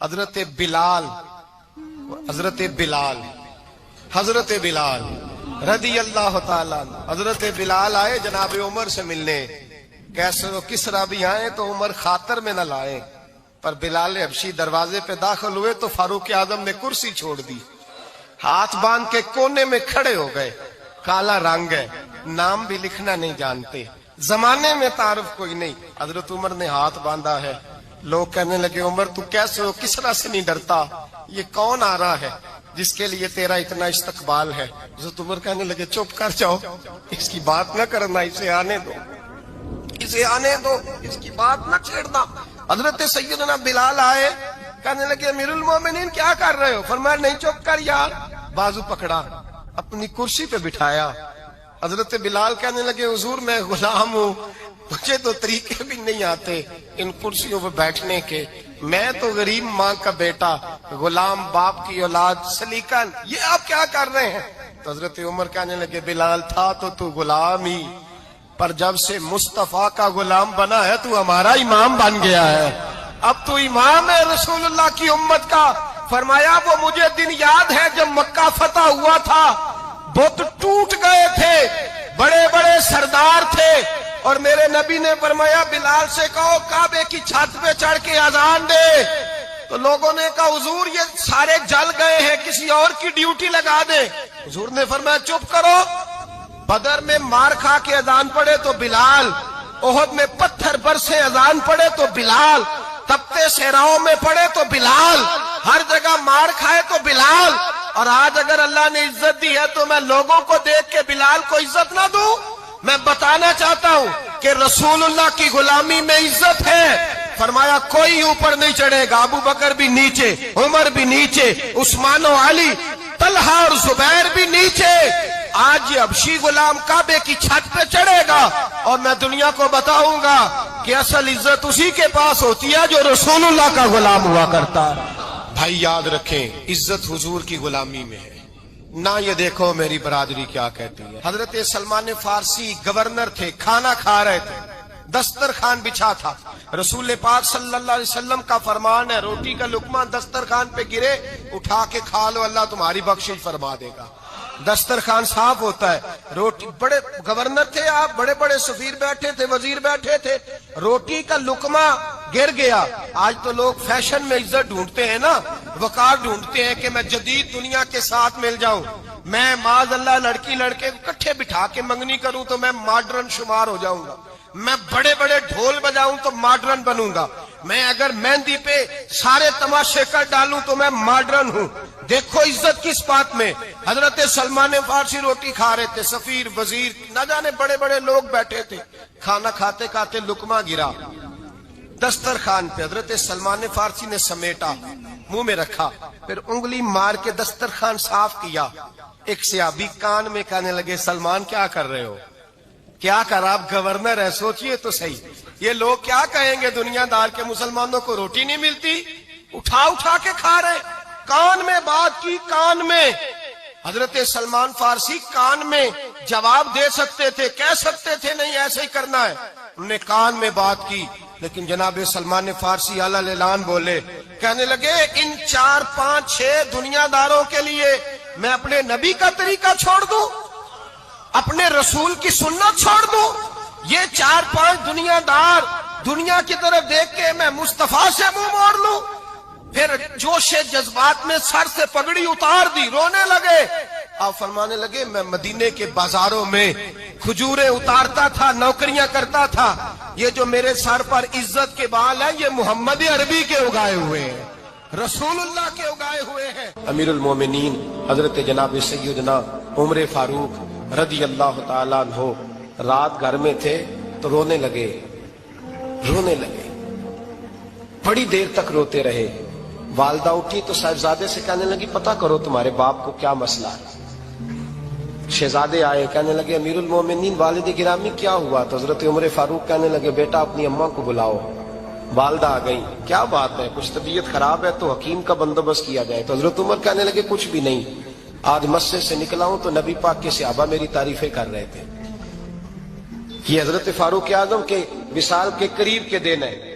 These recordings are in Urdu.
حضرت بلال رضی اللہ تعالیٰ عنہ، حضرت بلال آئے جناب عمر سے ملنے. کیسے وہ کسرا بھی آئے تو عمر خاطر میں نہ لائے، پر بلال حبشی دروازے پہ داخل ہوئے تو فاروق اعظم نے کرسی چھوڑ دی، ہاتھ باندھ کے کونے میں کھڑے ہو گئے. کالا رنگ ہے، نام بھی لکھنا نہیں جانتے، زمانے میں تعارف کوئی نہیں. حضرت عمر نے ہاتھ باندھا ہے. لوگ کہنے لگے عمر تو کیسے ہو، کسرا سے نہیں ڈرتا، یہ کون آ رہا ہے جس کے لیے تیرا اتنا استقبال ہے؟ حضرت عمر کہنے لگے چپ کر جاؤ، اس کی بات نہ کرنا، اسے آنے دو، اس کی بات نہ چھیڑنا. حضرت سیدنا بلال آئے، کہنے لگے امیر المومنین کیا کر رہے ہو؟ فرمایا نہیں چپ کر یار. بازو پکڑا، اپنی کرسی پہ بٹھایا. حضرت بلال کہنے لگے حضور میں غلام ہوں، مجھے تو طریقے بھی نہیں آتے ان کرسیوں پہ بیٹھنے کے، میں تو غریب ماں کا بیٹا، غلام باپ کی اولاد، سلیقہ، یہ آپ کیا کر رہے ہیں؟ تو حضرت عمر کہنے لگے بلال تھا تو غلام ہی، پر جب سے مصطفیٰ کا غلام بنا ہے تو ہمارا امام بن گیا ہے، اب تو امام ہے رسول اللہ کی امت کا. فرمایا وہ مجھے دن یاد ہے جب مکہ فتح ہوا تھا، بت ٹوٹ گئے تھے، بڑے بڑے سردار تھے، اور میرے نبی نے فرمایا بلال سے کہو کعبے کی چھت پہ چڑھ کے اذان دے. تو لوگوں نے کہا حضور یہ سارے جل گئے ہیں، کسی اور کی ڈیوٹی لگا دے. حضور نے فرمایا چپ کرو، بدر میں مار کھا کے اذان پڑے تو بلال، احد میں پتھر برسے اذان پڑے تو بلال، تپتے صحراؤں میں پڑے تو بلال، ہر جگہ مار کھائے تو بلال. اور آج اگر اللہ نے عزت دی ہے تو میں لوگوں کو دیکھ کے بلال کو عزت نہ دوں؟ میں بتانا چاہتا ہوں کہ رسول اللہ کی غلامی میں عزت ہے. فرمایا کوئی اوپر نہیں چڑھے گا، ابو بکر بھی نیچے، عمر بھی نیچے، عثمان و علی، طلحہ اور زبیر بھی نیچے. آج یہ حبشی غلام کعبے کی چھت پہ چڑھے گا اور میں دنیا کو بتاؤں گا کہ اصل عزت اسی کے پاس ہوتی ہے جو رسول اللہ کا غلام ہوا کرتا ہے. بھائی یاد رکھیں عزت حضور کی غلامی میں ہے، نہ یہ دیکھو میری برادری کیا کہتی ہے. حضرت سلمان فارسی گورنر تھے، کھانا کھا رہے تھے، دسترخوان بچھا تھا. رسول پاک صلی اللہ علیہ وسلم کا فرمان ہے روٹی کا لقمہ دسترخوان پہ گرے اٹھا کے کھا لو، اللہ تمہاری بخشش فرما دے گا. دسترخوان صاف ہوتا ہے. روٹی، بڑے گورنر تھے آپ، بڑے بڑے سفیر بیٹھے تھے، وزیر بیٹھے تھے، روٹی کا لقمہ گر گیا. آج تو لوگ فیشن میں عزت ڈھونڈتے ہیں نا، وقار ڈھونڈتے ہیں کہ میں جدید دنیا کے ساتھ مل جاؤں، میں معاذ اللہ لڑکی لڑکے اکٹھے بٹھا کے منگنی کروں تو میں ماڈرن شمار ہو جاؤں گا، میں بڑے بڑے ڈھول بجاؤں تو ماڈرن بنوں گا، میں اگر مہندی پہ سارے تماشے کر ڈالوں تو میں ماڈرن ہوں. دیکھو عزت کس بات میں. حضرت سلمان فارسی روٹی کھا رہے تھے، سفیر، وزیر، نہ جانے بڑے بڑے لوگ بیٹھے تھے. کھانا کھاتے کھاتے لقمہ گرا دسترخوان پہ. حضرت سلمان فارسی نے سمیٹا، منہ میں رکھا، پھر انگلی مار کے دسترخوان صاف کیا. ایک صحابی کان میں کہنے لگے سلمان کیا کر رہے ہو؟ کیا کر، آپ گورنر ہے، سوچئے تو صحیح، یہ لوگ کیا کہیں گے دنیا دار کے مسلمانوں کو روٹی نہیں ملتی، اٹھا اٹھا کے کھا رہے. کان میں بات کی، کان میں. حضرت سلمان فارسی کان میں جواب دے سکتے تھے، کہہ سکتے تھے نہیں ایسے ہی کرنا ہے، انہوں نے کان میں بات کی. لیکن جناب سلمان فارسی اعلیٰ اعلان بولے، کہنے لگے ان 4 5 6 دنیا داروں کے لیے میں اپنے نبی کا طریقہ چھوڑ دوں، اپنے رسول کی سنت چھوڑ دوں؟ یہ 4 5 دنیا دار دنیا کی طرف دیکھ کے میں مصطفیٰ سے منہ موڑ لوں؟ پھر جوش جذبات میں سر سے پگڑی اتار دی، رونے لگے. آپ فرمانے لگے میں مدینے کے بازاروں میں کھجوریں اتارتا تھا، نوکریاں کرتا تھا، یہ جو میرے سر پر عزت کے بال ہیں یہ محمد عربی کے اگائے ہوئے ہیں، رسول اللہ کے اگائے ہوئے ہیں. امیر المومنین حضرت جناب سیدنا عمر فاروق رضی اللہ تعالیٰ عنہ رات گھر میں تھے تو رونے لگے، بڑی دیر تک روتے رہے. والدہ اٹھی تو صاحبزادے سے کہنے لگی پتہ کرو تمہارے باپ کو کیا مسئلہ ہے. شہزادے آئے، کہنے لگے امیر المومنین والد گرامی کیا ہوا؟ تو حضرت عمر فاروق کہنے لگے بیٹا اپنی اماں کو بلاؤ. والدہ آ گئی، کیا بات ہے؟ کچھ طبیعت خراب ہے تو حکیم کا بندوبست کیا جائے. تو حضرت عمر کہنے لگے کچھ بھی نہیں، آج مسجد سے نکلا ہوں تو نبی پاک کے صحابہ میری تعریفیں کر رہے تھے. یہ حضرت فاروق اعظم کے وصال کے قریب کے دن ہے.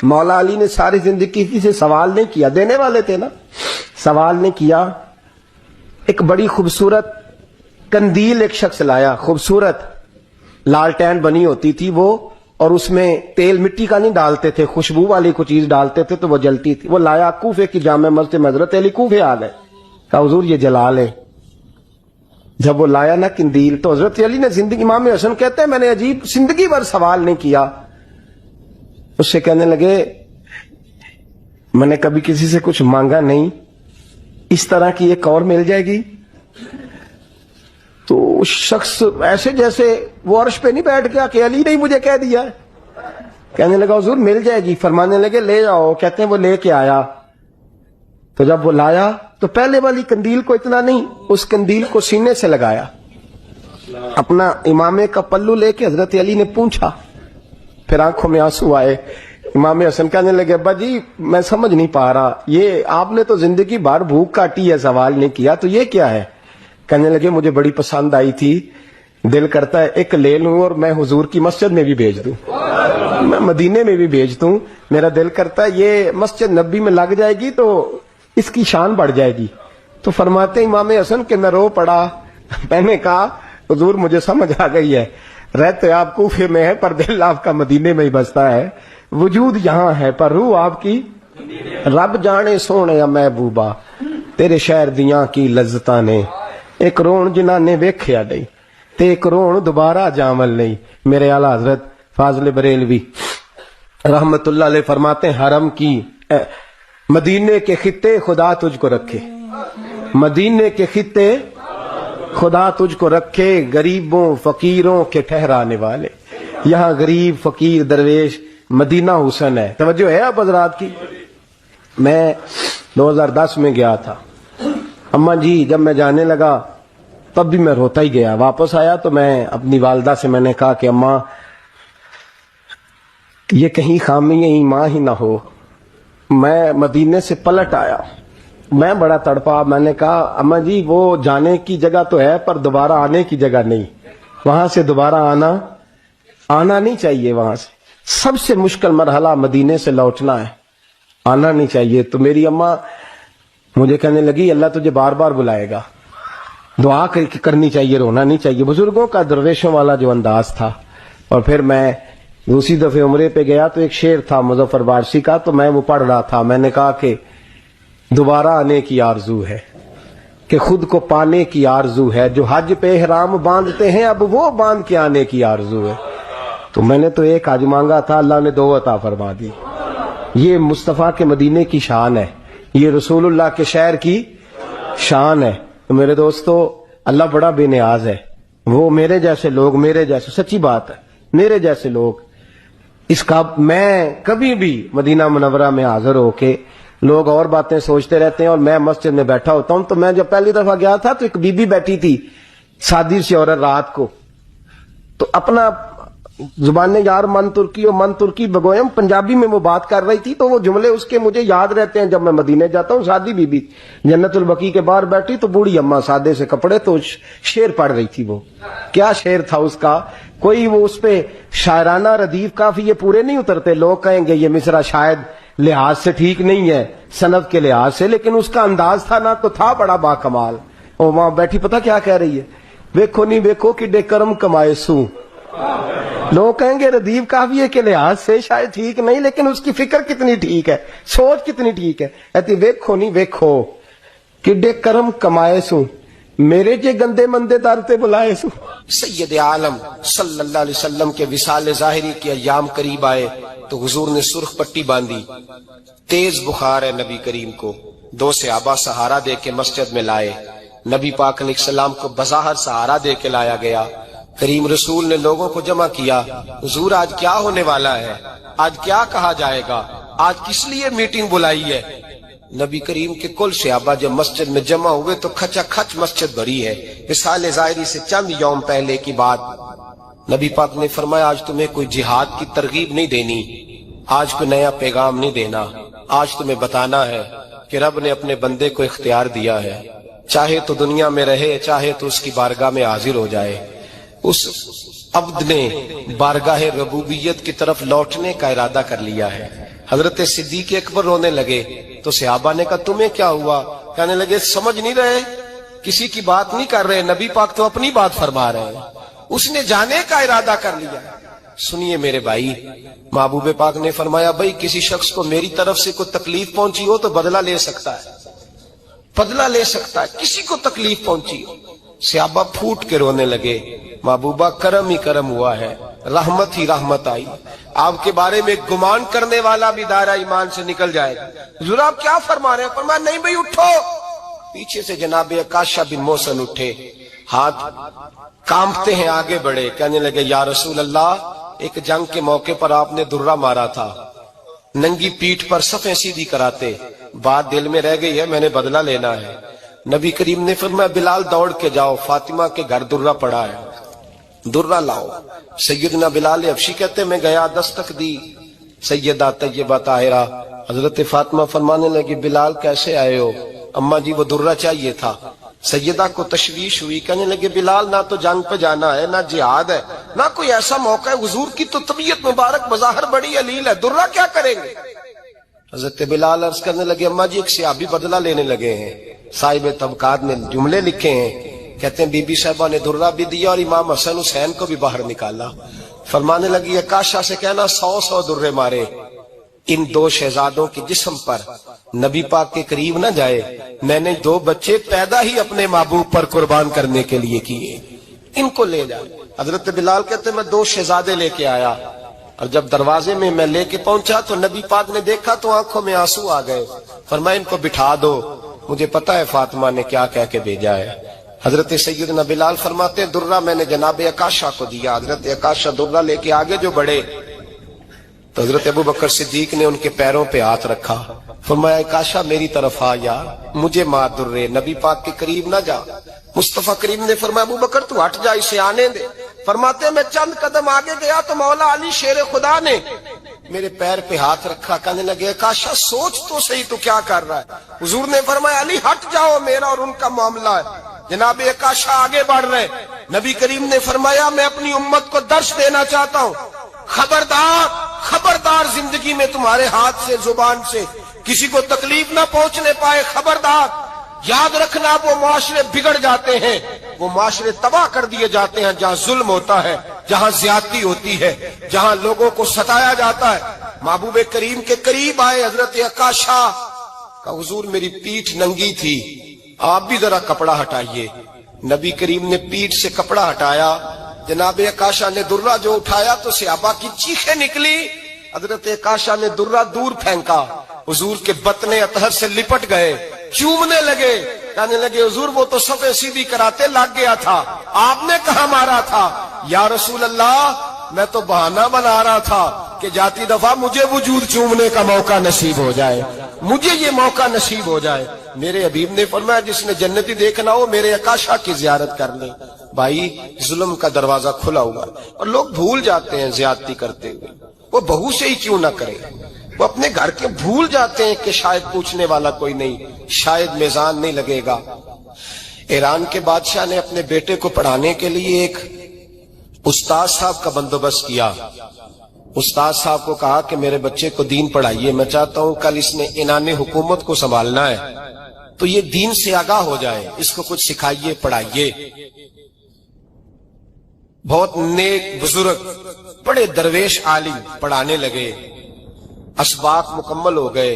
مولا علی نے ساری زندگی کسی سے سوال نہیں کیا, دینے والے تھے نا, سوال نہیں کیا. ایک بڑی خوبصورت کندیل ایک شخص لایا, خوبصورت لالٹین بنی ہوتی تھی وہ, اور اس میں تیل مٹی کا نہیں ڈالتے تھے, خوشبو والی کوئی چیز ڈالتے تھے تو وہ جلتی تھی. وہ لایا کوفے کی جامع مسجد میں, حضرت علی کوفے آ گئے, کہا حضور یہ جلا لے. جب وہ لایا نا کندیل, تو حضرت علی نے زندگی, امام حسن کہتے ہیں میں نے عجیب زندگی بھر سوال نہیں کیا. اس سے کہنے لگے میں نے کبھی کسی سے کچھ مانگا نہیں, اس طرح کی ایک اور مل جائے گی. تو اس شخص ایسے جیسے وہ عرش پہ نہیں بیٹھ گیا کہ علی نے مجھے کہہ دیا ہے, کہنے لگا حضور مل جائے گی. فرمانے لگے لے جاؤ. کہتے ہیں وہ لے کے آیا, تو جب وہ لایا تو پہلے والی کندیل کو اتنا نہیں, اس کندیل کو سینے سے لگایا, اپنا امامے کا پلو لے کے حضرت علی نے پوچھا. پھر آنکھوں میں آنسو آئے. امام حسن کہنے لگے ابا جی میں سمجھ نہیں پا رہا, یہ آپ نے تو زندگی بھر بھوک کاٹی ہے, سوال نہیں کیا, تو یہ کیا ہے؟ کہنے لگے مجھے بڑی پسند آئی تھی, دل کرتا ہے ایک لے لوں اور میں حضور کی مسجد میں بھی بھیج دوں, میں مدینے میں بھی بھیج دوں. میرا دل کرتا ہے یہ مسجد نبی میں لگ جائے گی تو اس کی شان بڑھ جائے گی. تو فرماتے امام حسن کہ میں رو پڑا. میں نے کہا حضور مجھے سمجھ آ گئی ہے, رہتے آپ کوفے میں ہے پر دل آپ کا مدینے میں ہی بستا ہے, وجود یہاں ہے پر روح آپ کی. رب جانے سونے محبوبہ تیرے شہر دیاں کی لذتاں نے, ایک رون جنہاں نے ویکھیا نہیں تے ایک رون دوبارہ جامل نہیں. میرے اعلیٰ حضرت فاضل بریلوی رحمت اللہ علیہ فرماتے ہیں حرم کی مدینے کے خطے خدا تجھ کو رکھے, مدینے کے خطے خدا تجھ کو رکھے, غریبوں فقیروں کے ٹھہرانے والے. یہاں غریب فقیر درویش مدینہ حسن ہے. توجہ ہے آپ حضرات کی؟ میں 2010 میں گیا تھا, اماں جی جب میں جانے لگا تب بھی میں روتا ہی گیا. واپس آیا تو میں اپنی والدہ سے میں نے کہا کہ اماں یہ کہیں خامی ایمان ہی نہ ہو. میں مدینے سے پلٹ آیا, میں بڑا تڑپا. میں نے کہا اماں جی وہ جانے کی جگہ تو ہے پر دوبارہ آنے کی جگہ نہیں, وہاں سے دوبارہ آنا نہیں چاہیے. وہاں سے سب سے مشکل مرحلہ مدینے سے لوٹنا ہے, آنا نہیں چاہیے. تو میری اماں مجھے کہنے لگی اللہ تجھے بار بار بلائے گا, دعا کرنی چاہیے, رونا نہیں چاہیے. بزرگوں کا درویشوں والا جو انداز تھا. اور پھر میں دوسری دفعہ عمرے پہ گیا تو ایک شعر تھا مظفر وارثی کا, تو میں وہ پڑھ رہا تھا. میں نے کہا کہ دوبارہ آنے کی آرزو ہے, کہ خود کو پانے کی آرزو ہے, جو حج پہ احرام باندھتے ہیں اب وہ باندھ کے آنے کی آرزو ہے. تو میں نے تو ایک حج مانگا تھا, اللہ نے 2 عطا فرما دی. یہ مصطفیٰ کے مدینے کی شان ہے, یہ رسول اللہ کے شہر کی شان ہے. تو میرے دوستو اللہ بڑا بے نیاز ہے. وہ میرے جیسے لوگ, میرے جیسے, سچی بات ہے, میرے جیسے لوگ, اس کا میں کبھی بھی مدینہ منورہ میں حاضر ہو کے لوگ اور باتیں سوچتے رہتے ہیں اور میں مسجد میں بیٹھا ہوتا ہوں. تو میں جب پہلی دفعہ گیا تھا تو ایک بی بی بیٹھی تھی, سادی سی عورت, رات کو, تو اپنا زبان یار من ترکی اور من ترکی بگویم پنجابی میں وہ بات کر رہی تھی. تو وہ جملے اس کے مجھے یاد رہتے ہیں جب میں مدینے جاتا ہوں. سادی بی بی جنت البقیع کے باہر بیٹھی, تو بوڑھی اماں سادے سے کپڑے, تو شعر پڑھ رہی تھی. وہ کیا شعر تھا اس کا, کوئی وہ اس پہ شاعرانہ ردیف کافی یہ پورے نہیں اترتے. لوگ کہیں گے یہ مصرع شاید لحاظ سے ٹھیک نہیں ہے, سند کے لحاظ سے, لیکن اس کا انداز تھا نا تو تھا بڑا با کمال. اور وہاں بیٹھی پتہ کیا کہہ رہی ہے, ویکھو نہیں ویکھو کڈے کرم کمائے سوں. لوگ کہیں گے ردیف کافی کے لحاظ سے شاید ٹھیک نہیں, لیکن اس کی فکر کتنی ٹھیک ہے, سوچ کتنی ٹھیک ہے. کہتی ویکھو نہیں ویکھو کڈے کرم کمائے سوں, میرے جے گندے مندے در تے بلائے سوں. سید عالم صلی اللہ علیہ وسلم کے وصال ظاہری کے ایام قریب آئے تو حضور نے سرخ پٹی باندھی. تیز بخار ہے نبی کریم کو, 2 صحابہ سہارا دے کے مسجد میں لائے. نبی پاک علیہ السلام کو بظاہر سہارا دے کے لایا گیا. کریم رسول نے لوگوں کو جمع کیا, حضور آج کیا ہونے والا ہے, آج کیا کہا جائے گا, آج کس لیے میٹنگ بلائی ہے. نبی کریم کے کل صحابہ جب مسجد میں جمع ہوئے تو کھچا کھچ مسجد بھری ہے. وصال ظاہری سے چند یوم پہلے کی بات. نبی پاک نے فرمایا آج تمہیں کوئی جہاد کی ترغیب نہیں دینی, آج کوئی نیا پیغام نہیں دینا, آج تمہیں بتانا ہے کہ رب نے اپنے بندے کو اختیار دیا ہے, چاہے تو دنیا میں رہے چاہے تو اس کی بارگاہ میں حاضر ہو جائے. اس عبد نے بارگاہ ربوبیت کی طرف لوٹنے کا ارادہ کر لیا ہے. حضرت صدیق اکبر رونے لگے تو صحابہ نے کہا تمہیں کیا ہوا؟ کہنے لگے سمجھ نہیں رہے، کسی کی بات نہیں کر رہے، نبی پاک تو اپنی بات فرما رہے ہیں، اس نے جانے کا ارادہ کر لیا۔ سنیے میرے بھائی، محبوب پاک نے فرمایا بھائی کسی شخص کو میری طرف سے کوئی تکلیف پہنچی ہو تو بدلہ لے سکتا ہے، بدلہ لے سکتا ہے، کسی کو تکلیف پہنچی ہو۔ صحابہ پھوٹ کے رونے لگے، محبوبہ کرم ہی کرم ہوا ہے، رحمت ہی رحمت آئی، آپ کے بارے میں گمان کرنے والا بھی دائرہ ایمان سے نکل جائے گا۔ حضور آپ کیا فرما رہے ہیں؟ فرمایا نہیں بھائی اٹھو۔ پیچھے سے جناب عکاشہ بن محصن اٹھے، ہاتھ کانپتے ہیں، آگے بڑھے، کہنے لگے یا رسول اللہ، ایک جنگ کے موقع پر آپ نے درہ مارا تھا، ننگی پیٹھ پر صفیں سیدھی کراتے، بات دل میں رہ گئی ہے، میں نے بدلہ لینا ہے۔ نبی کریم نے فرمایا بلال دوڑ کے جاؤ، فاطمہ کے گھر درہ پڑا ہے، درہ لاؤ۔ سیدنا بلال حبشی کہتے میں گیا، دستک دی، سیدہ طیبہ طاہرہ حضرت فاطمہ فرمانے لگی بلال کیسے آئے ہو؟ اماں جی وہ درہ چاہیے تھا۔ سیدہ کو تشویش ہوئی، کہنے لگے بلال نہ تو جنگ پہ جانا ہے، نہ جہاد ہے، نہ کوئی ایسا موقع ہے، حضور کی تو طبیعت مبارک بظاہر بڑی علیل ہے، درہ کیا کریں گے؟ حضرت بلال عرض کرنے لگے اماں جی ایک صحابی بدلہ لینے لگے ہیں، صاحب طبقات نے جملے لکھے ہیں، کہتے ہیں بی بی صاحبہ نے درہ بھی دیا اور امام حسن حسین کو بھی باہر نکالا۔ فرمانے لگی عکاشہ سے کہنا 100 درے مارے، ان دو شہزادوں کے جسم پر نبی پاک کے قریب نہ جائے، میں نے 2 بچے پیدا ہی اپنے محبوب پر قربان کرنے کے لیے کیے، ان کو لے جائے۔ حضرت بلال کہتے میں 2 شہزادے لے کے آیا، اور جب دروازے میں میں لے کے پہنچا تو نبی پاک نے دیکھا تو آنکھوں میں آنسو آ گئے، فرمایا ان کو بٹھا دو، مجھے پتا ہے فاطمہ نے کیا کہہ کے بھیجا ہے۔ حضرت سیدنا بلال فرماتے ہیں درہ میں نے جناب عکاشہ کو دیا، حضرت عکاشہ درہ لے کے آگے جو بڑھے تو حضرت ابو بکر صدیق نے ان کے پیروں پہ ہاتھ رکھا، فرمایا عکاشہ میری طرف آ یار، مجھے مار درے، نبی پاک کے قریب نہ جا۔ مصطفیٰ کریم نے فرمایا ابو بکر تو ہٹ جا، اسے آنے دے۔ فرماتے ہیں میں چند قدم آگے گیا تو مولا علی شیر خدا نے میرے پیر پہ ہاتھ رکھا، کہنے لگے عکاشہ سوچ تو صحیح تو کیا کر رہا ہے؟ حضور نے فرمایا علی ہٹ جاؤ، میرا اور ان کا معاملہ ہے۔ جناب عکاشہ آگے بڑھ رہے، نبی کریم نے فرمایا میں اپنی امت کو درس دینا چاہتا ہوں، خبردار خبردار زندگی میں تمہارے ہاتھ سے زبان سے کسی کو تکلیف نہ پہنچنے پائے، خبردار۔ یاد رکھنا وہ معاشرے بگڑ جاتے ہیں، وہ معاشرے تباہ کر دیے جاتے ہیں جہاں ظلم ہوتا ہے، جہاں زیادتی ہوتی ہے، جہاں لوگوں کو ستایا جاتا ہے۔ محبوب کریم کے قریب آئے حضرت عکاشہ کا، حضور میری پیٹھ ننگی تھی، آپ بھی ذرا کپڑا ہٹائیے۔ نبی کریم نے پیٹھ سے کپڑا ہٹایا، جناب عکاشہ نے درہ جو اٹھایا تو صحابہ کی چیخیں نکلی، حضرت عکاشہ نے درہ دور پھینکا، حضور کے بطن اطہر سے لپٹ گئے، چومنے لگے، کہنے لگے حضور وہ تو صفیں سیدھی کراتے لگ گیا تھا، آپ نے کہاں مارا تھا؟ یا رسول اللہ میں تو بہانہ بنا رہا تھا کہ جاتی دفعہ مجھے وجود چومنے کا موقع نصیب ہو جائے، مجھے یہ موقع نصیب ہو جائے۔ میرے حبیب نے فرمایا جس نے جنتی دیکھنا ہو میرے عکاشہ کی زیارت کر لے۔ بھائی ظلم کا دروازہ کھلا ہوا ہے اور لوگ بھول جاتے ہیں زیادتی کرتے ہوئے، وہ بہو سے ہی کیوں نہ کرے، وہ اپنے گھر کے بھول جاتے ہیں کہ شاید پوچھنے والا کوئی نہیں، شاید میزان نہیں لگے گا۔ ایران کے بادشاہ نے اپنے بیٹے کو پڑھانے کے لیے ایک استاد صاحب کا بندوبست کیا۔ استاد صاحب کو کہا کہ میرے بچے کو دین پڑھائیے، میں چاہتا ہوں کل اس نے عنان حکومت کو سنبھالنا ہے تو یہ دین سے آگاہ ہو جائے، اس کو کچھ سکھائیے پڑھائیے۔ بہت نیک بزرگ بڑے درویش عالم پڑھانے لگے، اسباق مکمل ہو گئے،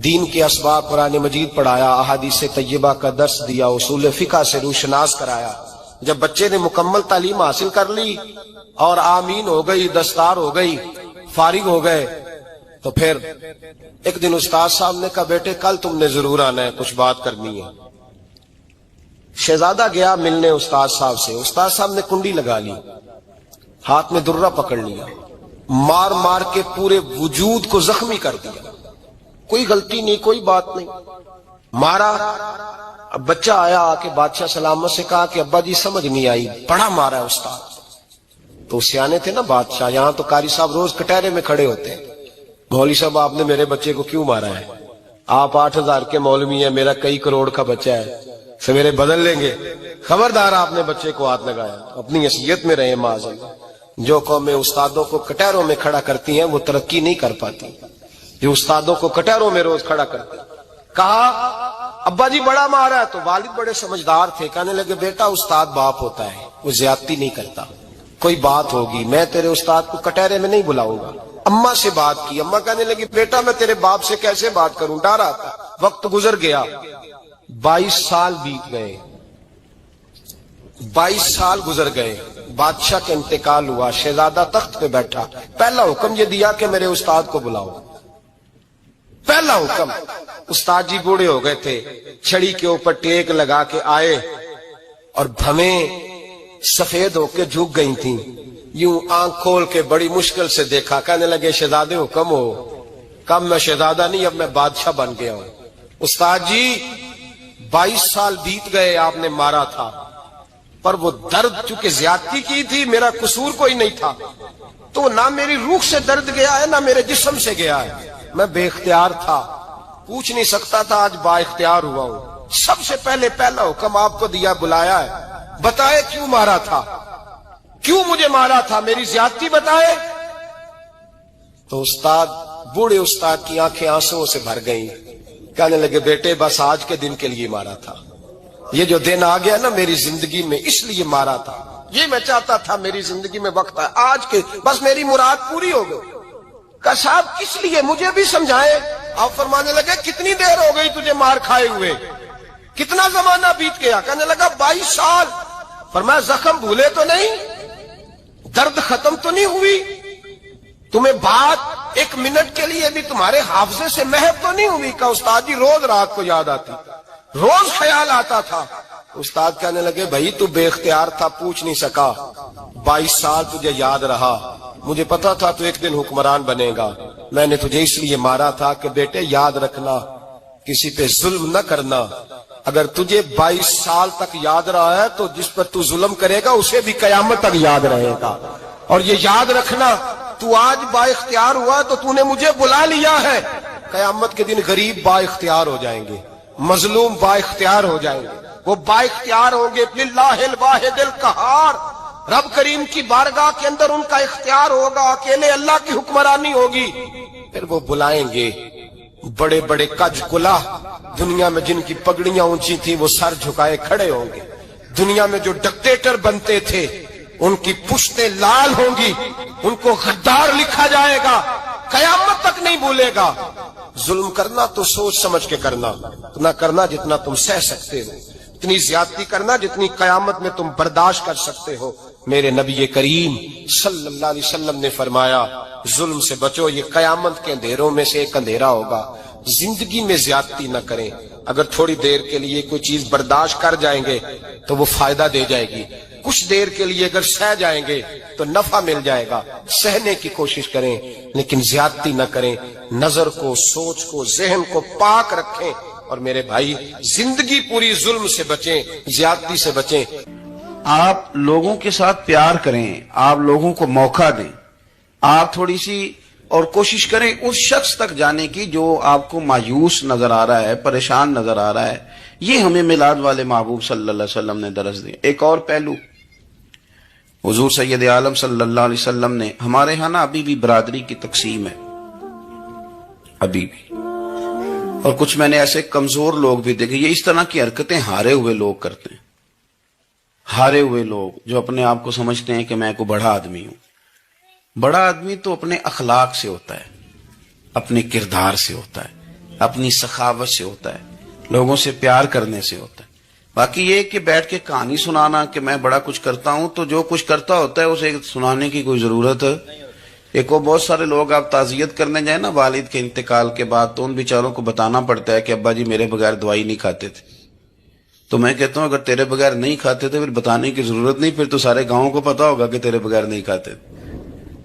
دین کے اسباق قرآن مجید پڑھایا، احادیث طیبہ کا درس دیا، اصول فقہ سے روشناس کرایا۔ جب بچے نے مکمل تعلیم حاصل کر لی اور آمین ہو گئی، دستار ہو گئی، فارغ ہو گئے تو پھر ایک دن استاد صاحب نے کہا بیٹے کل تم نے ضرور آنا ہے، کچھ بات کرنی ہے۔ شہزادہ گیا ملنے استاد صاحب سے، استاد صاحب نے کنڈی لگا لی، ہاتھ میں درہ پکڑ لیا، مار مار کے پورے وجود کو زخمی کر دیا، کوئی غلطی نہیں، کوئی بات نہیں، مارا۔ اب بچہ آیا آ کے بادشاہ سلامت سے کہا کہ ابا جی سمجھ نہیں آئی، بڑا مارا ہے استاد۔ تو سیانے تھے نا بادشاہ، یہاں تو قاری صاحب روز کٹہرے میں کھڑے ہوتے ہیں، مولوی صاحب آپ نے میرے بچے کو کیوں مارا ہے؟ آپ 8,000 کے مولوی ہیں، میرا کئی کروڑ کا بچہ ہے، سویرے بدل لیں گے، خبردار آپ نے بچے کو ہاتھ لگایا، اپنی حیثیت میں رہے معاذ اللہ۔ جو قومیں استادوں کو کٹہروں میں کھڑا کرتی ہیں وہ ترقی نہیں کر پاتی۔ جو استادوں کو کٹہروں میں روز کھڑا کرتے. کہا ابا جی بڑا مارا ہے. تو والد بڑے سمجھدار تھے, کہنے لگے بیٹا استاد باپ ہوتا ہے, وہ زیادتی نہیں کرتا, کوئی بات ہوگی میں تیرے استاد کو کٹہرے میں نہیں بلاؤں گا. اماں سے بات کی, اماں کہنے لگی بیٹا میں تیرے باپ سے کیسے بات کروں, ڈر آتا. وقت گزر گیا, 22 سال بیت گئے, 22 سال گزر گئے. بادشاہ کا انتقال ہوا, شہزادہ تخت پہ بیٹھا. پہلا حکم یہ دیا کہ میرے استاد کو بلاؤ. پہلا حکم. استاد جی بوڑھے ہو گئے تھے, چھڑی کے اوپر ٹیک لگا کے آئے اور بھویں سفید ہو کے جھک گئی تھیں. یوں آنکھ کھول کے بڑی مشکل سے دیکھا, کہنے لگے شہزادے حکم ہو. کم میں شہزادہ نہیں, اب میں بادشاہ بن گیا ہوں. استاد جی 22 سال بیت گئے, آپ نے مارا تھا, پر وہ درد چونکہ زیادتی کی تھی, میرا قصور کوئی نہیں تھا, تو نہ میری روح سے درد گیا ہے نہ میرے جسم سے گیا ہے. میں بے اختیار تھا, پوچھ نہیں سکتا تھا, آج با اختیار ہوا ہوں. سب سے پہلے پہلا حکم آپ کو دیا, بلایا ہے, بتائے کیوں مارا تھا, کیوں مجھے مارا تھا, میری زیادتی بتائے. تو استاد, بوڑھے استاد کی آنکھیں آنسوں سے بھر گئیں. کہنے لگے بیٹے بس آج کے دن کے لیے مارا تھا, یہ جو دن آ گیا نا میری زندگی میں اس لیے مارا تھا, یہ میں چاہتا تھا میری زندگی میں وقت ہے آج کے, بس میری مراد پوری ہو گئی. کہ صاحب کس لیے, مجھے بھی سمجھائیں. آپ فرمانے لگے کتنی دیر ہو گئی تجھے مار کھائے ہوئے, کتنا زمانہ بیت گیا. کہنے لگا 22 سال. فرمایا زخم بھولے تو نہیں, درد ختم تو نہیں ہوئی, تمہیں بات 1 منٹ کے لیے بھی تمہارے حافظے سے محو تو نہیں ہوئی. کہ استاد جی روز رات کو یاد آتی, روز خیال آتا تھا. استاد کہنے لگے بھائی تو بے اختیار تھا, پوچھ نہیں سکا, 22 سال تجھے یاد رہا, مجھے پتا تھا تو ایک دن حکمران بنے گا. میں نے تجھے اس لیے مارا تھا کہ بیٹے یاد رکھنا, کسی پہ ظلم نہ کرنا. اگر تجھے 22 سال تک یاد رہا ہے تو جس پر تو ظلم کرے گا اسے بھی قیامت تک یاد رہے گا. اور یہ یاد رکھنا, تو آج با اختیار ہوا تو تو نے مجھے بلا لیا ہے, قیامت کے دن غریب با اختیار ہو جائیں گے, مظلوم با اختیار ہو جائیں گے. وہ با اختیار ہوں گے للہ الواحد القہار, رب کریم کی بارگاہ کے اندر ان کا اختیار ہوگا, اکیلے اللہ کی حکمرانی ہوگی. پھر وہ بلائیں گے بڑے بڑے کج کلا, دنیا میں جن کی پگڑیاں اونچی تھیں وہ سر جھکائے کھڑے ہوں گے. دنیا میں جو ڈکٹیٹر بنتے تھے ان کی پشتیں لال ہوں گی, ان کو غدار لکھا جائے گا, قیامت تک نہیں بھولے گا. ظلم کرنا تو سوچ سمجھ کے کرنا, اتنا کرنا جتنا تم سہ سکتے ہو, اتنی زیادتی کرنا جتنی قیامت میں تم برداشت کر سکتے ہو. میرے نبی کریم صلی اللہ علیہ وسلم نے فرمایا ظلم سے بچو, یہ قیامت کے اندھیروں میں سے ایک اندھیرا ہوگا. زندگی میں زیادتی نہ کریں, اگر تھوڑی دیر کے لیے کوئی چیز برداشت کر جائیں گے تو وہ فائدہ دے جائے گی, کچھ دیر کے لیے اگر سہ جائیں گے تو نفع مل جائے گا. سہنے کی کوشش کریں لیکن زیادتی نہ کریں, نظر کو, سوچ کو, ذہن کو پاک رکھیں. اور میرے بھائی زندگی پوری ظلم سے بچیں, زیادتی سے بچیں. آپ لوگوں کے ساتھ پیار کریں, آپ لوگوں کو موقع دیں, آپ تھوڑی سی اور کوشش کریں اس شخص تک جانے کی جو آپ کو مایوس نظر آ رہا ہے, پریشان نظر آ رہا ہے. یہ ہمیں میلاد والے محبوب صلی اللہ علیہ وسلم نے درس دیا. ایک اور پہلو, حضور سید عالم صلی اللہ علیہ وسلم نے, ہمارے ہاں نا ابھی بھی برادری کی تقسیم ہے, ابھی بھی, اور کچھ میں نے ایسے کمزور لوگ بھی دیکھے, یہ اس طرح کی حرکتیں ہارے ہوئے لوگ کرتے ہیں. ہارے ہوئے لوگ جو اپنے آپ کو سمجھتے ہیں کہ میں کوئی بڑا آدمی ہوں. بڑا آدمی تو اپنے اخلاق سے ہوتا ہے, اپنے کردار سے ہوتا ہے, اپنی سخاوت سے ہوتا ہے, لوگوں سے پیار کرنے سے ہوتا ہے. باقی یہ کہ بیٹھ کے کہانی سنانا کہ میں بڑا کچھ کرتا ہوں, تو جو کچھ کرتا ہوتا ہے اسے سنانے کی کوئی ضرورت ہے. ایک وہ بہت سارے لوگ آپ تعزیت کرنے جائیں نا والد کے انتقال کے بعد, تو ان بیچاروں کو بتانا پڑتا ہے کہ ابا جی میرے بغیر دوائی نہیں کھاتے تھے. تو میں کہتا ہوں اگر تیرے بغیر نہیں کھاتے تھے پھر بتانے کی ضرورت نہیں, پھر تو سارے گاؤں کو پتا ہوگا کہ تیرے بغیر نہیں کھاتے.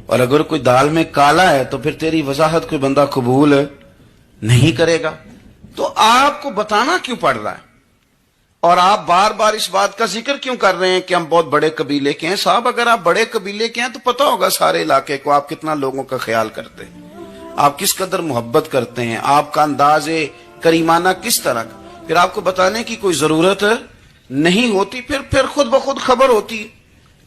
اور اگر کوئی دال میں کالا ہے تو پھر تیری وضاحت کوئی بندہ قبول نہیں کرے گا. تو آپ کو بتانا کیوں پڑ رہا ہے, اور آپ بار بار اس بات کا ذکر کیوں کر رہے ہیں کہ ہم بہت بڑے قبیلے کے ہیں؟ صاحب اگر آپ بڑے قبیلے کے ہیں تو پتا ہوگا سارے علاقے کو آپ کتنا لوگوں کا خیال کرتے ہیں, آپ کس قدر محبت کرتے ہیں, آپ کا انداز کریمانہ کس طرح. پھر آپ کو بتانے کی کوئی ضرورت نہیں ہوتی, پھر خود بخود خبر ہوتی ہے.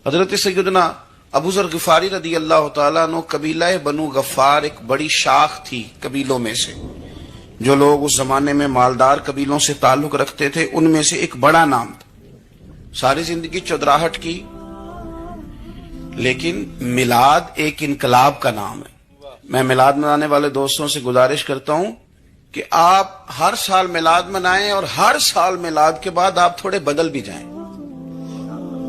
حضرت سیدنا ابو ذر غفاری رضی اللہ تعالیٰ عنہ قبیلہ بنو غفار ایک بڑی شاخ تھی قبیلوں میں سے، جو لوگ اس زمانے میں مالدار قبیلوں سے تعلق رکھتے تھے ان میں سے ایک بڑا نام تھا. ساری زندگی چودراہٹ کی، لیکن میلاد ایک انقلاب کا نام ہے. میں میلاد منانے والے دوستوں سے گزارش کرتا ہوں کہ آپ ہر سال میلاد منائیں اور ہر سال میلاد کے بعد آپ تھوڑے بدل بھی جائیں،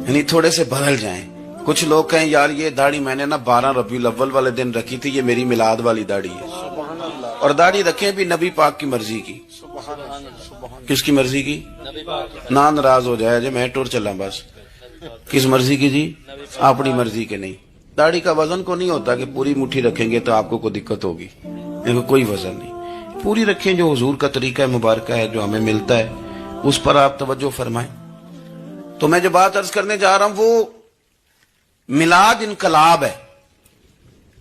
یعنی تھوڑے سے بدل جائیں. کچھ لوگ کہیں یار یہ داڑھی میں نے 12 ربیع الاول والے دن رکھی تھی، یہ میری میلاد والی داڑھی ہے. اور داڑھی رکھیں بھی نبی پاک کی مرضی کی. کس کی مرضی کی؟ نہ ناراض ہو جائے جی میں ٹور چلا بس. کس مرضی کی جی؟ اپنی مرضی کے نہیں. داڑھی کا وزن کو نہیں ہوتا کہ پوری مٹھی رکھیں گے تو آپ کو کوئی دقت ہوگی، کوئی وزن نہیں. پوری رکھیں، جو حضور کا طریقہ مبارکہ ہے جو ہمیں ملتا ہے اس پر آپ توجہ فرمائیں. تو میں جو بات عرض کرنے جا رہا ہوں وہ میلاد انقلاب ہے.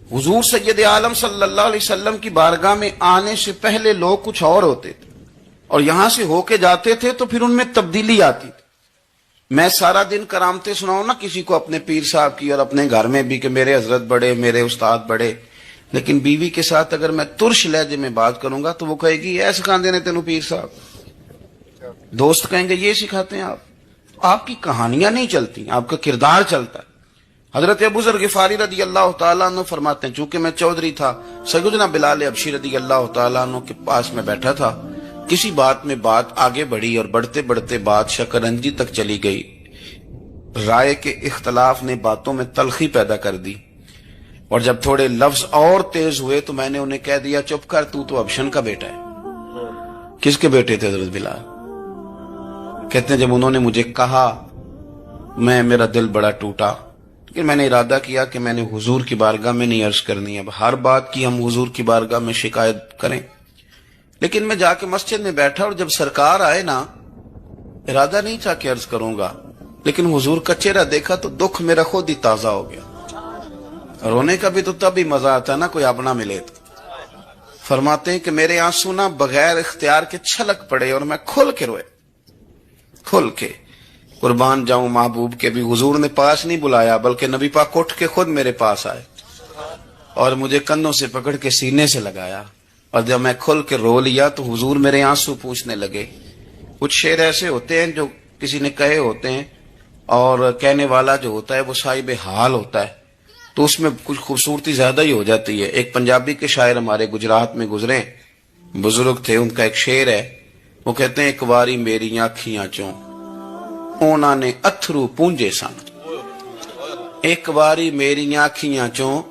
حضور سید عالم صلی اللہ علیہ وسلم کی بارگاہ میں آنے سے پہلے لوگ کچھ اور ہوتے تھے اور یہاں سے ہو کے جاتے تھے تو پھر ان میں تبدیلی آتی تھی. میں سارا دن کرامتیں سناؤں نا کسی کو اپنے پیر صاحب کی اور اپنے گھر میں بھی کہ میرے حضرت بڑے، میرے استاد بڑے، لیکن بیوی کے ساتھ اگر میں ترش لہجے میں بات کروں گا تو وہ کہے گی اے سکھاندے نے تینوں پیر صاحب. دوست کہیں گے یہ سکھاتے ہیں آپ کی کہانیاں نہیں چلتی، آپ کا کردار چلتا ہے. حضرت ابو ذر غفاری رضی اللہ تعالیٰ عنہ فرماتے ہیں چونکہ میں چودھری تھا، سیدنا بلال حبشی رضی اللہ تعالیٰ عنہ کے پاس میں بیٹھا تھا. کسی بات میں بات آگے بڑھی اور بڑھتے بڑھتے بات شکنجی تک چلی گئی. رائے کے اختلاف نے باتوں میں تلخی پیدا کر دی اور جب تھوڑے لفظ اور تیز ہوئے تو میں نے انہیں کہہ دیا چپ کر، تو ابشن کا بیٹا ہے. کس کے بیٹے تھے حضرت بلال؟ کہتے ہیں جب انہوں نے مجھے کہا میرا دل بڑا ٹوٹا، کہ میں نے ارادہ کیا کہ میں نے حضور کی بارگاہ میں نہیں عرض کرنی. اب ہر بات کی ہم حضور کی بارگاہ میں شکایت کریں، لیکن میں جا کے مسجد میں بیٹھا اور جب سرکار آئے نا، ارادہ نہیں تھا کہ عرض کروں گا، لیکن حضور کا چہرہ دیکھا تو دکھ میرا خود ہی تازہ ہو گیا. رونے کا بھی تو تب ہی مزہ آتا ہے نا کوئی اپنا ملے تو. فرماتے ہیں کہ میرے آنسو نہ بغیر اختیار کے چھلک پڑے اور میں کھل کے روئے، کھل کے. قربان جاؤں محبوب کے بھی حضور نے پاس نہیں بلایا بلکہ نبی پاک اٹھ کے خود میرے پاس آئے اور مجھے کندھوں سے پکڑ کے سینے سے لگایا. اور جب میں کھل کے رو لیا تو حضور میرے آنسو پوچھنے لگے. کچھ شعر ایسے ہوتے ہیں جو کسی نے کہے ہوتے ہیں اور کہنے والا جو ہوتا ہے وہ صاحب حال ہوتا ہے تو اس میں کچھ خوبصورتی زیادہ ہی ہو جاتی ہے. ایک پنجابی کے شاعر ہمارے گجرات میں گزرے، بزرگ تھے، ان کا ایک شعر ہے، وہ کہتے ہیں ایک واری میری آنکھیاں چوں اونا نے اتھرو پونجے سن. ایک واری میری آنکھیاں چوں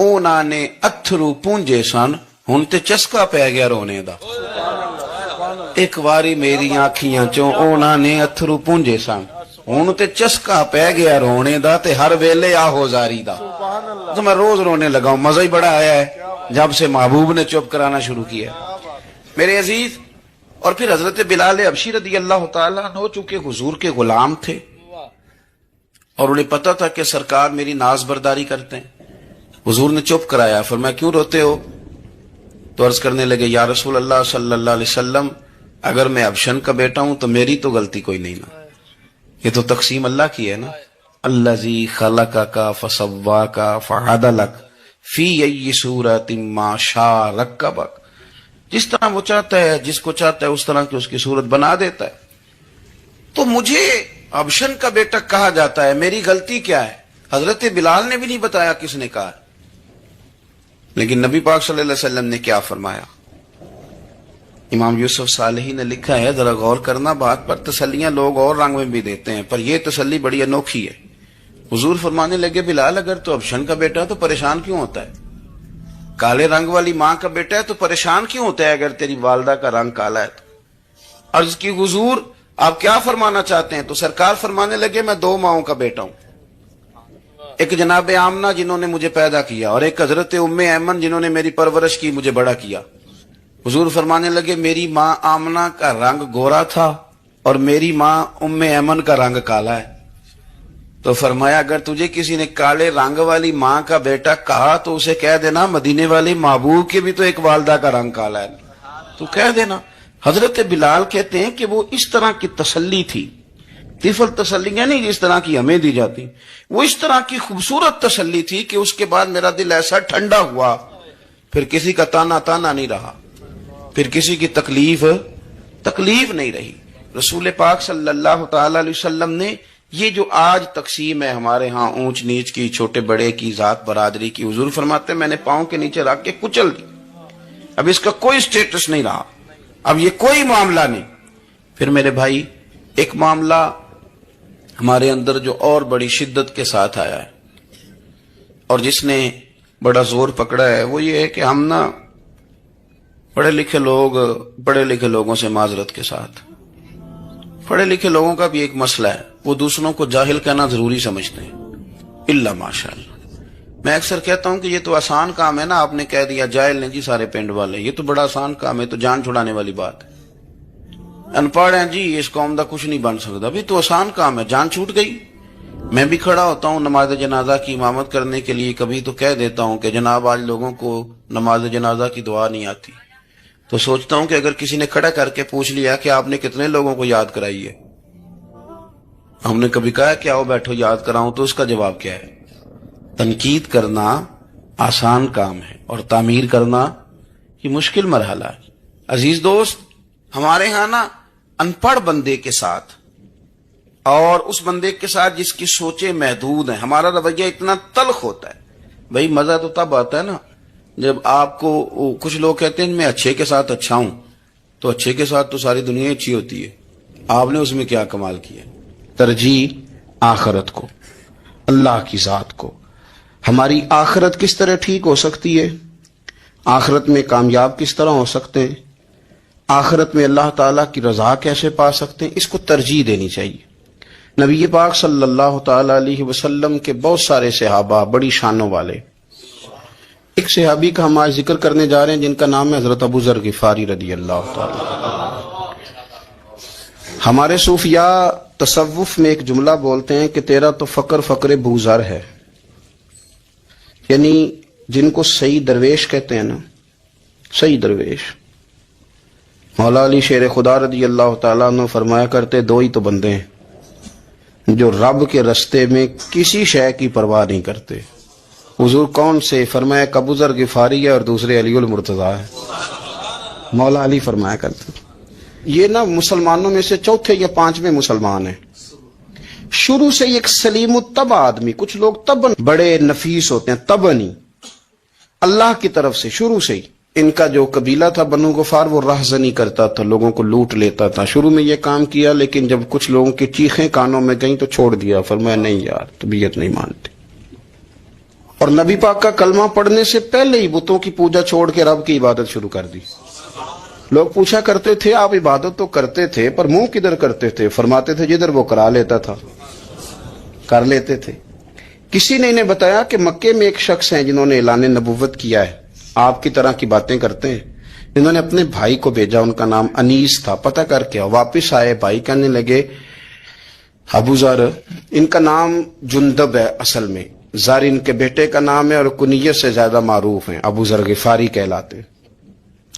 اونا نے اتھرو پونجے سن، ہن تے چسکا پہ گیا رونے دا. ایک واری میری آنکھیاں چوں اونا نے اتھرو پونجے سن، ہن تے چسکا پہ گیا رونے دا تے ہر ویلے آہو زاری دا. تو میں روز رونے لگا ہوں، مزہ ہی بڑا آیا ہے جب سے محبوب نے چپ کرانا شروع کیا. میرے عزیز، اور پھر حضرت بلال حبشی رضی اللہ تعالیٰ عنہ چونکہ حضور کے غلام تھے اور انہیں پتا تھا کہ سرکار میری ناز برداری کرتے ہیں، حضور نے چپ کرایا. فرمایا کیوں روتے ہو؟ تو عرض کرنے لگے یا رسول اللہ صلی اللہ علیہ وسلم اگر میں ابشن کا بیٹا ہوں تو میری تو غلطی کوئی نہیں نا، یہ تو تقسیم اللہ کی ہے نا. الذی خلقک فسواک فعدلک فی ای صورت ما شاء رکبک. جس طرح وہ چاہتا ہے، جس کو چاہتا ہے اس طرح کی اس کی صورت بنا دیتا ہے. تو مجھے ابشن کا بیٹا کہا جاتا ہے، میری غلطی کیا ہے؟ حضرت بلال نے بھی نہیں بتایا کس نے کہا، لیکن نبی پاک صلی اللہ علیہ وسلم نے کیا فرمایا. امام یوسف صالحی نے لکھا ہے، ذرا غور کرنا بات پر، تسلیاں لوگ اور رنگ میں بھی دیتے ہیں پر یہ تسلی بڑی انوکھی ہے. حضور فرمانے لگے بلال اگر تو ابشن کا بیٹا تو پریشان کیوں ہوتا ہے؟ کالے رنگ والی ماں کا بیٹا ہے تو پریشان کیوں ہوتا ہے اگر تیری والدہ کا رنگ کالا ہے تو؟ عرض کی حضور آپ کیا فرمانا چاہتے ہیں؟ تو سرکار فرمانے لگے میں 2 ماؤں کا بیٹا ہوں، ایک جناب آمنہ جنہوں نے مجھے پیدا کیا اور ایک حضرت ام ایمن جنہوں نے میری پرورش کی، مجھے بڑا کیا. حضور فرمانے لگے میری ماں آمنہ کا رنگ گورا تھا اور میری ماں ام ایمن کا رنگ کالا ہے. تو فرمایا اگر تجھے کسی نے کالے رنگ والی ماں کا بیٹا کہا تو اسے کہہ دینا مدینے والے محبوب کے بھی تو ایک والدہ کا رنگ کالا ہے، تو کہہ دینا. حضرت بلال کہتے ہیں کہ وہ اس طرح کی تسلی تھی طفل تسلیاں نہیں جس طرح کی ہمیں دی جاتی، وہ اس طرح کی خوبصورت تسلی تھی کہ اس کے بعد میرا دل ایسا ٹھنڈا ہوا، پھر کسی کا تانا نہیں رہا، پھر کسی کی تکلیف نہیں رہی۔ رسول پاک صلی اللہ تعالی علیہ وسلم نے یہ جو آج تقسیم ہے ہمارے ہاں اونچ نیچ کی، چھوٹے بڑے کی، ذات برادری کی، حضور فرماتے ہیں میں نے پاؤں کے نیچے رکھ کے کچل دی، اب اس کا کوئی سٹیٹس نہیں رہا، اب یہ کوئی معاملہ نہیں۔ پھر میرے بھائی ایک معاملہ ہمارے اندر جو اور بڑی شدت کے ساتھ آیا ہے اور جس نے بڑا زور پکڑا ہے، وہ یہ ہے کہ ہم نا پڑھے لکھے لوگوں سے معذرت کے ساتھ، پڑھے لکھے لوگوں کا بھی ایک مسئلہ ہے، وہ دوسروں کو جاہل کہنا ضروری سمجھتے ہیں، الا ماشاء اللہ۔ میں اکثر کہتا ہوں کہ یہ تو آسان کام ہے نا، آپ نے کہہ دیا جاہل نے جی سارے پنڈ والے، یہ تو بڑا آسان کام ہے، تو جان چھڑانے والی بات ہے۔ ان پڑھ ہیں جی اس قوم دا کچھ نہیں بن سکتا، بھی تو آسان کام ہے، جان چھوٹ گئی۔ میں بھی کھڑا ہوتا ہوں نماز جنازہ کی امامت کرنے کے لیے، کبھی تو کہہ دیتا ہوں کہ جناب آج لوگوں کو نماز جنازہ کی دعا نہیں آتی، تو سوچتا ہوں کہ اگر کسی نے کھڑا کر کے پوچھ لیا کہ آپ نے کتنے لوگوں کو یاد کرائی ہے، ہم نے کبھی کہا کہ آؤ بیٹھو یاد کراؤں، تو اس کا جواب کیا ہے؟ تنقید کرنا آسان کام ہے اور تعمیر کرنا یہ مشکل مرحلہ ہے۔ عزیز دوست، ہمارے ہاں نا ان پڑھ بندے کے ساتھ اور اس بندے کے ساتھ جس کی سوچیں محدود ہیں، ہمارا رویہ اتنا تلخ ہوتا ہے۔ بھئی مزہ تو تب آتا ہے نا جب آپ کو کچھ لوگ کہتے ہیں میں اچھے کے ساتھ اچھا ہوں، تو اچھے کے ساتھ تو ساری دنیا اچھی ہوتی ہے، آپ نے اس میں کیا کمال کیا؟ ترجیح آخرت کو، اللہ کی ذات کو۔ ہماری آخرت کس طرح ٹھیک ہو سکتی ہے، آخرت میں کامیاب کس طرح ہو سکتے ہیں، آخرت میں اللہ تعالیٰ کی رضا کیسے پا سکتے ہیں، اس کو ترجیح دینی چاہیے۔ نبی پاک صلی اللہ تعالی علیہ وسلم کے بہت سارے صحابہ بڑی شانوں والے، ایک صحابی کا ہم آج ذکر کرنے جا رہے ہیں جن کا نام ہے حضرت ابو ذر غفاری رضی اللہ تعالی۔ ہمارے صوفیاء تصوف میں ایک جملہ بولتے ہیں کہ تیرا تو فقر بوزر ہے، یعنی جن کو صحیح درویش کہتے ہیں نا، صحیح درویش۔ مولا علی شیر خدا رضی اللہ تعالیٰ نے فرمایا کرتے دو ہی تو بندے ہیں جو رب کے رستے میں کسی شے کی پرواہ نہیں کرتے۔ حضور کون سے؟ فرمایا ابو ذر غفاری ہے اور دوسرے علی المرتضیٰ ہے۔ مولا علی فرمایا کرتے یہ نا مسلمانوں میں سے چوتھے یا پانچویں مسلمان ہیں۔ شروع سے ایک سلیم الطبع آدمی، کچھ لوگ طبعاً بڑے نفیس ہوتے ہیں، طبعاً اللہ کی طرف سے شروع سے ہی ان کا جو قبیلہ تھا بنو غفار وہ راہزنی کرتا تھا، لوگوں کو لوٹ لیتا تھا۔ شروع میں یہ کام کیا، لیکن جب کچھ لوگوں کی چیخیں کانوں میں گئیں تو چھوڑ دیا، فرمایا نہیں یار طبیعت نہیں مانتی۔ اور نبی پاک کا کلمہ پڑھنے سے پہلے ہی بتوں کی پوجا چھوڑ کے رب کی عبادت شروع کر دی۔ لوگ پوچھا کرتے تھے آپ عبادت تو کرتے تھے پر منہ کدھر کرتے تھے؟ فرماتے تھے جدھر وہ کرا لیتا تھا کر لیتے تھے۔ کسی نے انہیں بتایا کہ مکے میں ایک شخص ہیں جنہوں نے اعلان نبوت کیا ہے، آپ کی طرح کی باتیں کرتے ہیں۔ انہوں نے اپنے بھائی کو بھیجا، ان کا نام انیس تھا، پتہ کر کے واپس آئے، بھائی کہنے لگے ابو ذر، ان کا نام جندب ہے، اصل میں ذر ان کے بیٹے کا نام ہے اور کنیت سے زیادہ معروف ہیں، ابو ذر غفاری کہلاتے ہیں۔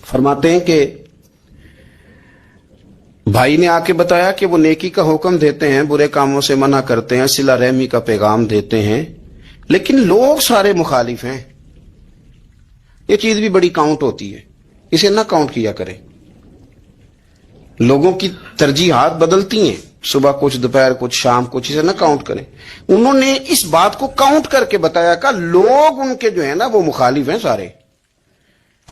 فرماتے ہیں کہ بھائی نے آ کے بتایا کہ وہ نیکی کا حکم دیتے ہیں، برے کاموں سے منع کرتے ہیں، صلہ رحمی کا پیغام دیتے ہیں، لیکن لوگ سارے مخالف ہیں۔ یہ چیز بھی بڑی کاؤنٹ ہوتی ہے، اسے نہ کاؤنٹ کیا کریں۔ لوگوں کی ترجیحات بدلتی ہیں، صبح کچھ، دوپہر کچھ، شام کچھ، اسے نہ کاؤنٹ کریں۔ انہوں نے اس بات کو کاؤنٹ کر کے بتایا کہ لوگ ان کے جو ہے نا وہ مخالف ہیں سارے۔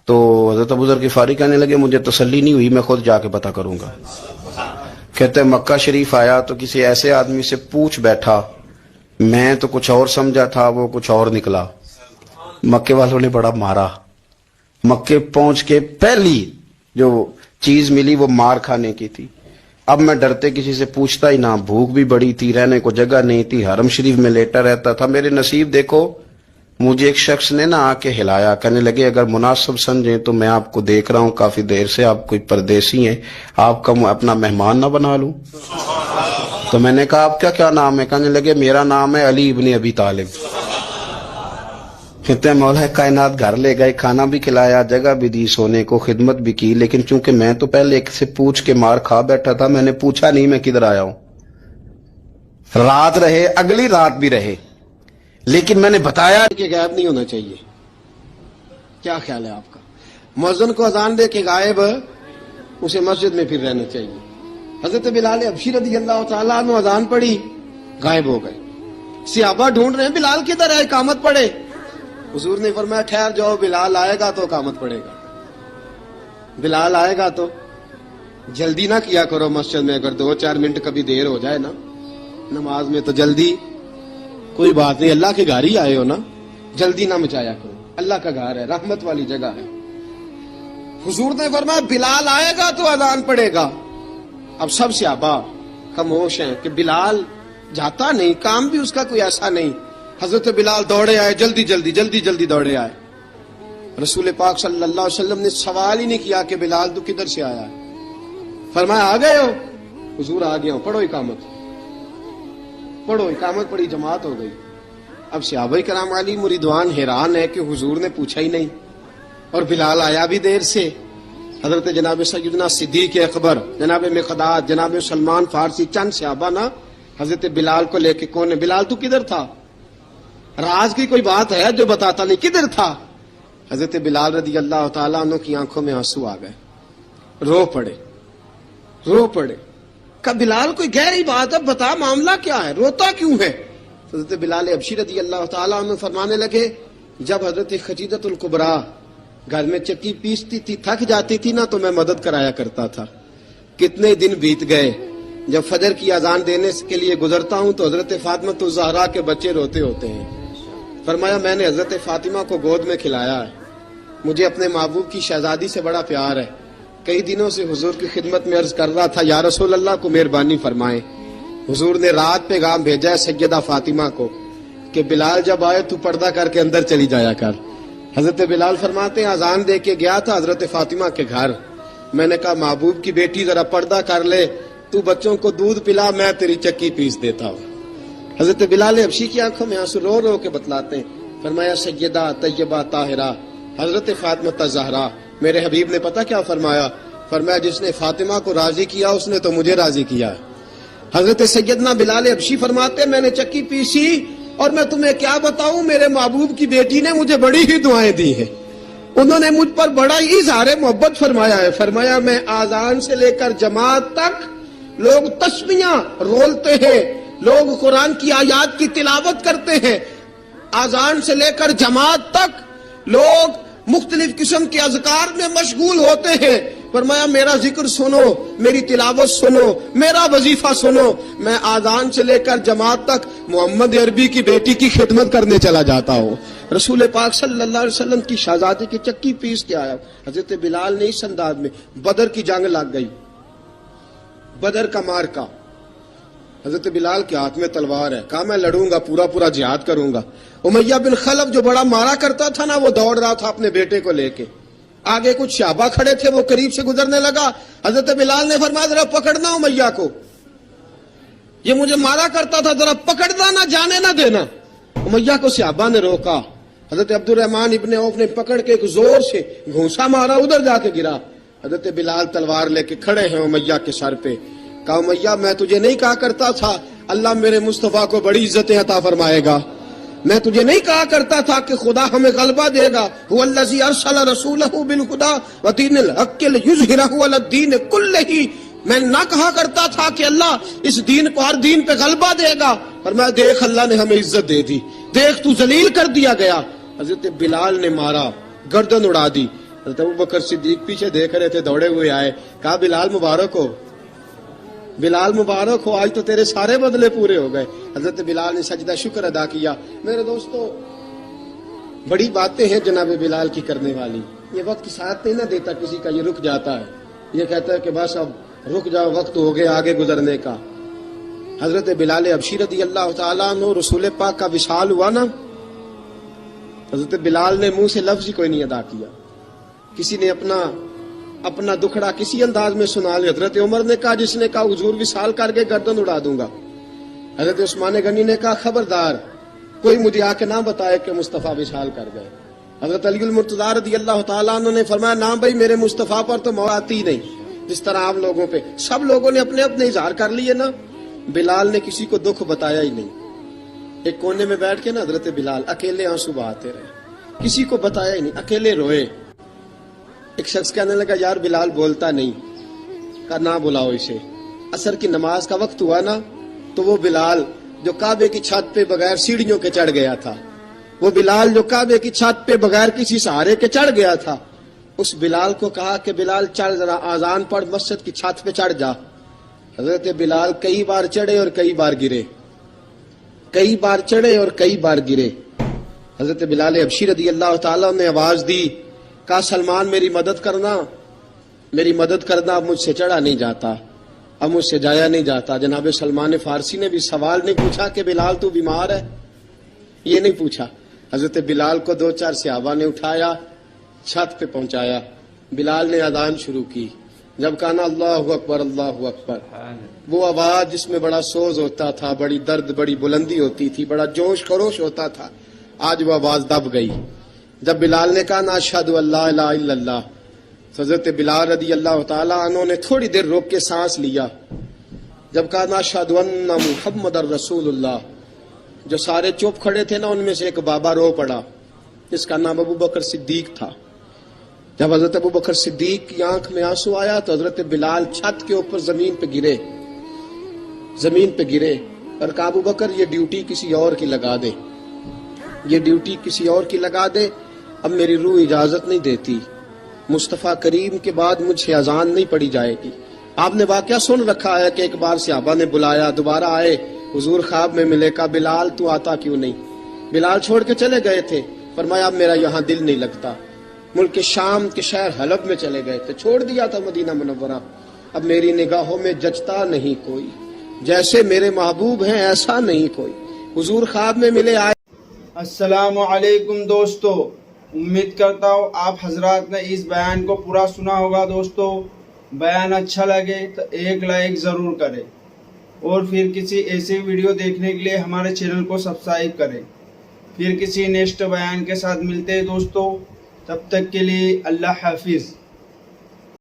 تو حضرت ابو ذر غفاری کہنے لگے مجھے تسلی نہیں ہوئی، میں خود جا کے پتہ کروں گا۔ کہتے ہیں مکہ شریف آیا تو کسی ایسے آدمی سے پوچھ بیٹھا، میں تو کچھ اور سمجھا تھا، وہ کچھ اور نکلا۔ مکے والوں نے بڑا مارا۔ مکے پہنچ کے پہلی جو چیز ملی وہ مار کھانے کی تھی۔ اب میں ڈرتے کسی سے پوچھتا ہی نہ، بھوک بھی بڑی تھی، رہنے کو جگہ نہیں تھی، حرم شریف میں لیٹا رہتا تھا۔ میرے نصیب دیکھو، مجھے ایک شخص نے آ کے ہلایا، کہنے لگے اگر مناسب سمجھیں تو میں آپ کو دیکھ رہا ہوں کافی دیر سے، آپ کوئی پردیسی ہیں، آپ کا اپنا مہمان نہ بنا لوں؟ تو میں نے کہا آپ کا کیا نام ہے؟ کہنے لگے میرا نام ہے علی ابن ابی طالب۔ کہتے ہیں مولا کائنات گھر لے گئے، کھانا بھی کھلایا، جگہ بھی دی، سونے کو خدمت بھی کی، لیکن چونکہ میں تو پہلے ایک سے پوچھ کے مار کھا بیٹھا تھا، میں نے پوچھا نہیں میں کدھر آیا ہوں۔ رات رہے اگلی رات بھی رہے، لیکن میں نے بتایا کہ غائب نہیں ہونا چاہیے. کیا خیال ہے آپ کا؟ مؤذن کو اذان دے کے غائب اسے مسجد میں پھر رہنا چاہیے. حضرت بلال حبشی رضی اللہ تعالیٰ عنہ اذان پڑھی، غائب ہو گئے. صحابہ ڈھونڈ رہے ہیں بلال کدھر ہے، اقامت پڑھے. حضور نے فرمایا ٹھہر جاؤ، بلال آئے گا تو اقامت پڑھے گا. بلال آئے گا تو جلدی نہ کیا کرو مسجد میں. اگر 2-4 منٹ کبھی دیر ہو جائے نا نماز میں تو جلدی کوئی بات نہیں، اللہ کے گھر ہی آئے ہو نا، جلدی نہ مچایا کرو. اللہ کا گھر ہے، رحمت والی جگہ ہے. حضور نے فرمایا بلال آئے گا تو اذان پڑھے گا. اب سب صحابہ خاموش ہیں کہ بلال جاتا نہیں، کام بھی اس کا کوئی ایسا نہیں. حضرت بلال دوڑے آئے، جلدی جلدی دوڑے آئے. رسول پاک صلی اللہ علیہ وسلم نے سوال ہی نہیں کیا کہ بلال تو کدھر سے آیا ہے. فرمایا آ گئے ہو؟ حضور آ گیا ہوں. پڑھو اقامت پڑھی، جماعت ہو گئی. اب صحابہ کرام علی مریدوان حیران ہے کہ حضور نے پوچھا ہی نہیں اور بلال آیا بھی دیر سے. حضرت جناب سیدنا صدیق اکبر، جناب مقداد، جناب سلمان فارسی، چند صحابہ نا حضرت بلال کو لے کے کون ہے، بلال تو کدھر تھا؟ راز کی کوئی بات ہے جو بتاتا نہیں، کدھر تھا؟ حضرت بلال رضی اللہ تعالیٰ عنہ کی آنکھوں میں آنسو آ گئے، رو پڑے. کہ بلال کوئی گہری بات ہے، بتا معاملہ کیا ہے، روتا کیوں ہے؟ حضرت بلال حبشی رضی اللہ تعالیٰ عنہ فرمانے لگے جب حضرت خدیجہ الکبریٰ گھر میں چکی پیستی تھی، تھک جاتی تھی نا تو میں مدد کرایا کرتا تھا. کتنے دن بیت گئے، جب فجر کی اذان دینے کے لیے گزرتا ہوں تو حضرت فاطمہ الزہرا کے بچے روتے ہوتے ہیں. فرمایا میں نے حضرت فاطمہ کو گود میں کھلایا ہے. مجھے اپنے محبوب کی شہزادی سے بڑا پیار ہے. کئی دنوں سے حضور کی خدمت میں عرض کر رہا تھا یا رسول اللہ کو مہربانی فرمائیں. حضور نے رات پیغام بھیجا ہے سیدہ فاطمہ کو کہ بلال جب آئے تو پردہ کر کے اندر چلی جایا کر. حضرت بلال فرماتے ہیں اذان دے کے گیا تھا حضرت فاطمہ کے گھر. میں نے کہا محبوب کی بیٹی ذرا پردہ کر لے، تو بچوں کو دودھ پلا، میں تیری چکی پیس دیتا ہوں. حضرت بلال حبشی کی آنکھوں میں آنسو رو رو کے بتلاتے ہیں. فرمایا سیدہ طیبہ طاہرہ حضرت فاطمہ الزہرا. میرے حبیب نے پتہ کیا فرمایا؟ فرمایا جس نے فاطمہ کو راضی کیا اس نے تو مجھے راضی کیا. حضرت سیدنا بلال حبشی فرماتے میں نے چکی پیسی اور میں تمہیں کیا بتاؤں، میرے محبوب کی بیٹی نے مجھے بڑی ہی دعائیں دی ہیں. انہوں نے مجھ پر بڑا ہی اظہار محبت فرمایا ہے. فرمایا میں آذان سے لے کر جماعت تک لوگ تسبیحاں رولتے ہیں، لوگ قرآن کی آیات کی تلاوت کرتے ہیں. آذان سے لے کر جماعت تک لوگ مختلف قسم کے اذکار میں مشغول ہوتے ہیں. فرمایا میرا ذکر سنو، میری تلاوت سنو، میرا وظیفہ سنو. میں آذان سے لے کر جماعت تک محمد عربی کی بیٹی کی خدمت کرنے چلا جاتا ہوں. رسول پاک صلی اللہ علیہ وسلم کی شہزادی کی چکی پیس کے آیا. حضرت بلال نے اس انداز میں بدر کی جنگ لگ گئی، بدر کا مارکا. حضرت بلال کے ہاتھ میں تلوار ہے. کہا میں لڑوں گا، پورا جہاد کروں گا. امیہ بن خلف جو بڑا مارا کرتا تھا نا وہ دوڑ رہا تھا اپنے بیٹے کو لے کے. آگے کچھ صحابہ کھڑے تھے، وہ قریب سے گزرنے لگا. حضرت بلال نے فرمایا ذرا پکڑنا امیہ کو، یہ مجھے مارا کرتا تھا، ذرا پکڑنا، نہ جانے نہ دینا. امیہ کو صحابہ نے روکا. حضرت عبد الرحمن ابن عوف نے پکڑ کے ایک زور سے گھونسا مارا، ادھر جا کے گرا. حضرت بلال تلوار لے کے کھڑے ہیں امیہ کے سر پہ. کہا امیہ میں تجھے نہیں کہا کرتا تھا اللہ میرے مصطفیٰ کو بڑی عزتیں عطا فرمائے گا؟ میں تجھے نہیں کہا کرتا تھا کہ خدا ہمیں غلبہ دے گا؟ هو الذی ارسل رسولہ بالہدی ودین الحق لیظہرہ علی الدین کلہ. میں نہ کہا کرتا تھا کہ اللہ اس دین کو ہر دین پہ غلبہ دے گا، پر میں دیکھ اللہ نے ہمیں عزت دے دی، دیکھ تو ذلیل کر دیا گیا. حضرت بلال نے مارا، گردن اڑا دی. حضرت ابوبکر صدیق پیچھے دیکھ رہے تھے، دوڑے ہوئے آئے. کہا بلال مبارک ہو، بلال مبارک ہو، آج تو تیرے سارے بدلے پورے ہو گئے. حضرت بلال نے سجدہ شکر ادا کیا. میرے دوستو بڑی باتیں ہیں جناب بلال کی کرنے والی. یہ وقت ساتھ نہیں نہ دیتا کسی کا، یہ رک جاتا ہے، یہ کہتا ہے کہ بس اب رک جاؤ، وقت ہو گیا آگے گزرنے کا. حضرت بلال حبشی رضی اللہ تعالیٰ عنہ رسول پاک کا وصال ہوا نا، حضرت بلال نے منہ سے لفظ ہی کوئی نہیں ادا کیا. کسی نے اپنا دکھڑا کسی انداز میں سنا لیا. حضرت عمر نے کہا، جس نے کہا حضور وصال کر کے گردن اڑا دوں گا. حضرت عثمان غنی نے کہا خبردار کوئی مجھے آ کے نہ بتائے کہ مصطفیٰ وصال کر گئے. حضرت علی المرتضیٰ رضی اللہ تعالیٰ عنہ نے فرمایا نہ بھائی میرے مصطفیٰ پر تو موت آتی نہیں جس طرح آپ لوگوں پہ. سب لوگوں نے اپنے اپنے اظہار کر لیے نا. بلال نے کسی کو دکھ بتایا ہی نہیں. ایک کونے میں بیٹھ کے نا حضرت بلال اکیلے آنسو بہاتے رہے, کسی کو بتایا ہی نہیں, اکیلے روئے. ایک شخص کہنے لگا یار بلال بولتا نہیں, کہا نہ بلاؤ اسے. عصر کی نماز کا وقت ہوا نا تو وہ بلال جو کعبے کی چھت پہ بغیر سیڑھیوں کے چڑھ گیا تھا, وہ بلال جو کعبے کی چھت پہ بغیر کسی سہارے کے چڑھ گیا تھا, اس بلال کو کہا کہ بلال چڑھ ذرا آذان پڑھ مسجد کی چھت پہ چڑھ جا. حضرت بلال کئی بار چڑھے اور کئی بار گرے, کئی بار چڑھے اور کئی بار گرے. حضرت بلال حبشی رضی اللہ تعالیٰ نے آواز دی, کہا سلمان میری مدد کرنا, میری مدد کرنا, اب مجھ سے چڑھا نہیں جاتا, اب مجھ سے جایا نہیں جاتا. جناب سلمان فارسی نے بھی سوال نہیں پوچھا کہ بلال تو بیمار ہے, یہ نہیں پوچھا. حضرت بلال کو 2-4 صحابہ نے اٹھایا, چھت پہ پہنچایا. بلال نے اذان شروع کی. جب کہا نا اللہ اکبر اللہ اکبر, وہ آواز جس میں بڑا سوز ہوتا تھا, بڑی درد, بڑی بلندی ہوتی تھی, بڑا جوش خروش ہوتا تھا, آج وہ آواز دب گئی. جب بلال نے کہا نا اشہد ان لا الہ الا اللہ, حضرت بلال رضی اللہ تعالیٰ عنہ نے تھوڑی دیر روک کے سانس لیا. جب کہا نا اشہد ان محمد الرسول اللہ, جو سارے چپ کھڑے تھے نا ان میں سے ایک بابا رو پڑا, جس کا نام ابو بکر صدیق تھا. جب حضرت ابو بکر صدیق کی آنکھ میں آنسو آیا تو حضرت بلال چھت کے اوپر زمین پہ گرے, زمین پہ گرے اور کہا ابو بکر یہ ڈیوٹی کسی اور کی لگا دے, یہ ڈیوٹی کسی اور کی لگا دے, اب میری روح اجازت نہیں دیتی, مصطفیٰ کریم کے بعد مجھ سے اذان نہیں پڑی جائے گی. آپ نے واقعہ سن رکھا ہے کہ ایک بار صحابہ نے بلایا, دوبارہ آئے, حضور خواب میں ملے, کہا بلال تو آتا کیوں نہیں؟ بلال چھوڑ کے چلے گئے تھے. فرمایا اب میرا یہاں دل نہیں لگتا. ملک شام کے شہر حلب میں چلے گئے تھے, چھوڑ دیا تھا مدینہ منورہ, اب میری نگاہوں میں جچتا نہیں کوئی, جیسے میرے محبوب ہیں ایسا نہیں کوئی. حضور خواب میں ملے, آئے. السلام علیکم دوستو, امید کرتا ہوں آپ حضرات نے اس بیان کو پورا سنا ہوگا. دوستو بیان اچھا لگے تو ایک لائک ضرور کریں, اور پھر کسی ایسی ویڈیو دیکھنے کے لیے ہمارے چینل کو سبسکرائب کریں. پھر کسی نیکسٹ بیان کے ساتھ ملتے ہیں دوستو, تب تک کے لیے اللہ حافظ.